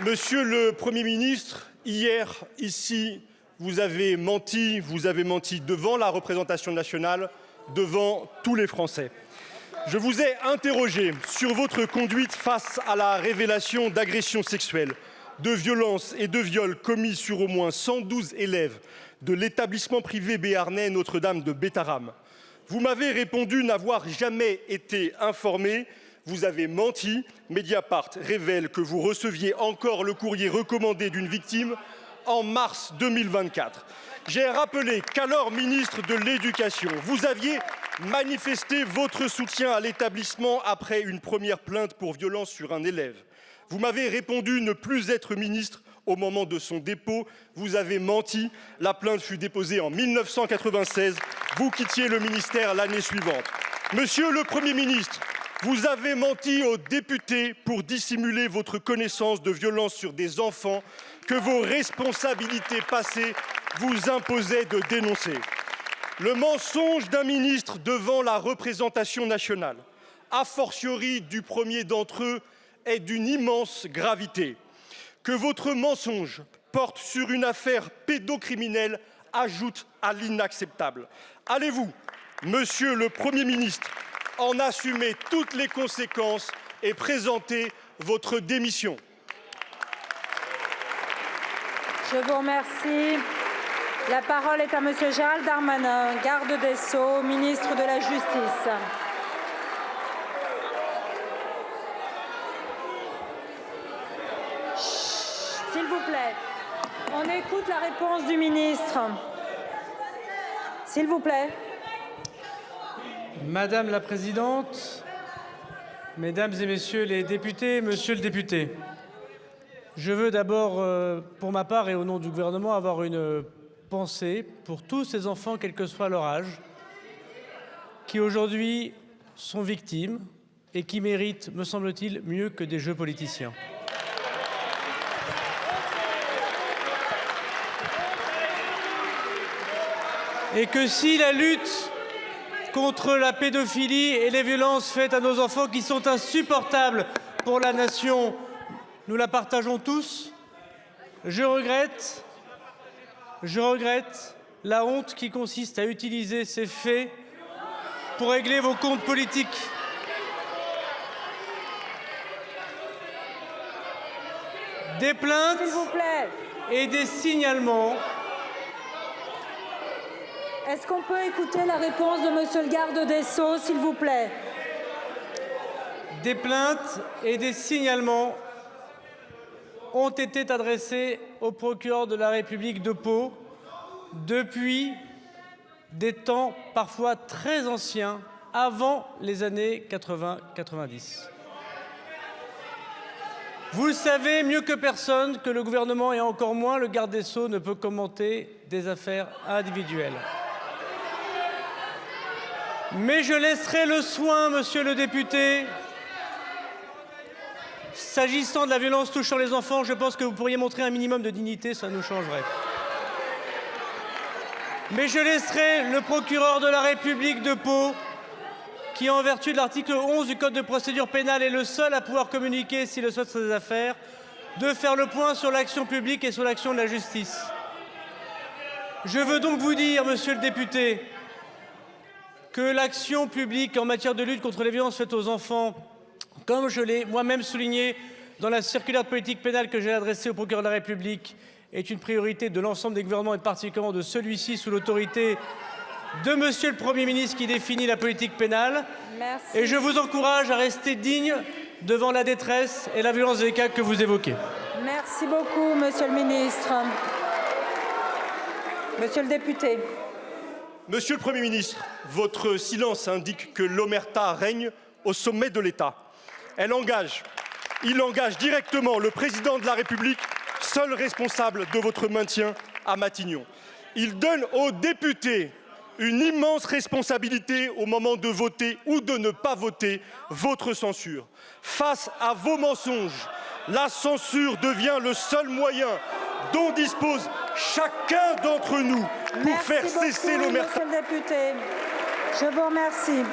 Monsieur le Premier ministre, hier, ici, vous avez menti devant la représentation nationale, devant tous les Français. Je vous ai interrogé sur votre conduite face à la révélation d'agressions sexuelles, de violences et de viols commis sur au moins 112 élèves de l'établissement privé béarnais Notre-Dame de Bétharram. Vous m'avez répondu n'avoir jamais été informé. Vous avez menti. Mediapart révèle que vous receviez encore le courrier recommandé d'une victime en mars 2024. J'ai rappelé qu'alors ministre de l'Éducation, vous aviez manifesté votre soutien à l'établissement après une première plainte pour violence sur un élève. Vous m'avez répondu ne plus être ministre au moment de son dépôt. Vous avez menti. La plainte fut déposée en 1996. Vous quittiez le ministère l'année suivante. Monsieur le Premier ministre, vous avez menti aux députés pour dissimuler votre connaissance de violences sur des enfants que vos responsabilités passées vous imposaient de dénoncer. Le mensonge d'un ministre devant la représentation nationale, a fortiori du premier d'entre eux, est d'une immense gravité. Que votre mensonge porte sur une affaire pédocriminelle ajoute à l'inacceptable. Allez-vous, monsieur le Premier ministre, en assumer toutes les conséquences et présenter votre démission? Je vous remercie. La parole est à monsieur Gérald Darmanin, garde des Sceaux, ministre de la Justice. S'il vous plaît, on écoute la réponse du ministre. S'il vous plaît. Madame la présidente, mesdames et messieurs les députés, monsieur le député, je veux d'abord, pour ma part et au nom du gouvernement, avoir une pensée pour tous ces enfants, quel que soit leur âge, qui aujourd'hui sont victimes et qui méritent, me semble-t-il, mieux que des jeux politiciens. Et que si la lutte contre la pédophilie et les violences faites à nos enfants qui sont insupportables pour la nation, nous la partageons tous, je regrette la honte qui consiste à utiliser ces faits pour régler vos comptes politiques. Des plaintes S'il vous plaît. Et des signalements. Est-ce qu'on peut écouter la réponse de monsieur le garde des Sceaux, s'il vous plaît? Des plaintes et des signalements ont été adressés au procureur de la République de Pau depuis des temps parfois très anciens, avant les années 80-90. Vous le savez mieux que personne que le gouvernement et encore moins le garde des Sceaux ne peut commenter des affaires individuelles. Mais je laisserai le soin, monsieur le député. S'agissant de la violence touchant les enfants, je pense que vous pourriez montrer un minimum de dignité, ça nous changerait. Mais je laisserai le procureur de la République de Pau, qui en vertu de l'article 11 du Code de procédure pénale est le seul à pouvoir communiquer s'il le souhaite sur ces affaires, de faire le point sur l'action publique et sur l'action de la justice. Je veux donc vous dire, monsieur le député, que l'action publique en matière de lutte contre les violences faites aux enfants, comme je l'ai moi-même souligné dans la circulaire de politique pénale que j'ai adressée au procureur de la République, est une priorité de l'ensemble des gouvernements et particulièrement de celui-ci sous l'autorité de monsieur le Premier ministre qui définit la politique pénale. Merci. Et je vous encourage à rester digne devant la détresse et la violence des cas que vous évoquez. Merci beaucoup, monsieur le ministre. Monsieur le député. Monsieur le Premier ministre, votre silence indique que l'omerta règne au sommet de l'État. Il engage directement le président de la République, seul responsable de votre maintien à Matignon. Il donne aux députés une immense responsabilité au moment de voter ou de ne pas voter votre censure. Face à vos mensonges, la censure devient le seul moyen dont dispose chacun d'entre nous pour faire cesser l'omerta. Monsieur le député, je vous remercie.